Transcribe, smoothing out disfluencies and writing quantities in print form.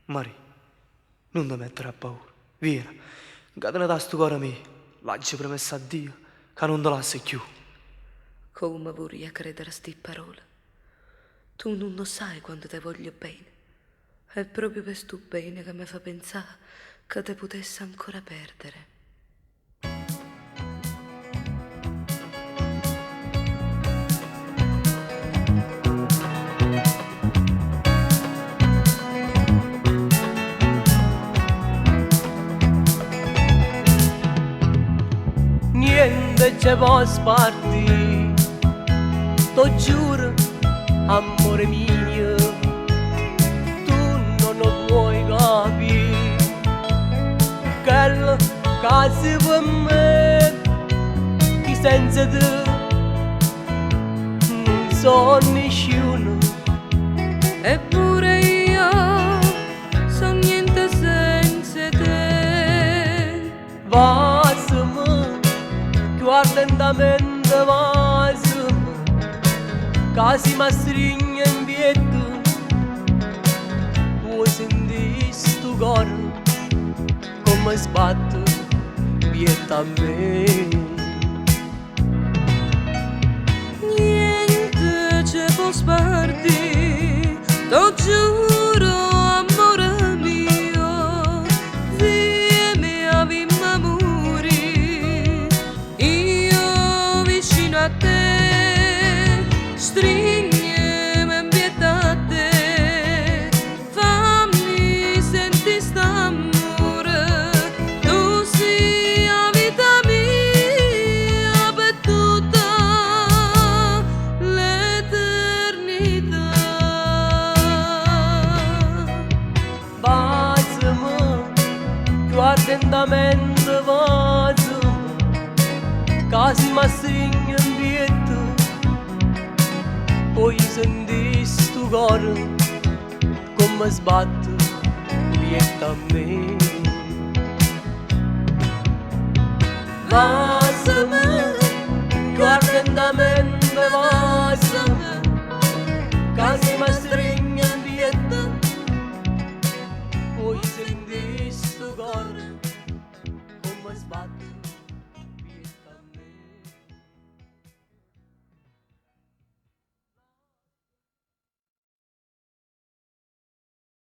Mari, non ti mettere a paura. Vieni, che te ne dà sto cuore mio. L'hai promesso a Dio che non te lasci più. Come vorrei credere a sti parole? Tu non lo sai quanto te voglio bene. È proprio per sto bene che mi fa pensare che te potessi ancora perdere. Niente ci può spartire, t'ho giuro, amore mio, tu non lo puoi capire, quello che si per me, che senza te non so nessuno. Eppure io sono niente senza te. Vasami, guarda lentamente, vasami, che si mi stringe in piedi, vuoi sentire sto cuore come sbatte dietro a me. Niente ci può spartire, t'ho giuro, amore mio, vieni a morire, io vicino a te, stringimi in pietà a te, fammi sentire st'amore, tu sei la vita mia per tutta l'eternità. Vasami, guarda lentamente, vasami, che si mi stringe in piedi, poi senti sto cuore come sbatte dietro a me. Vasami, guarda lentamente, vasami,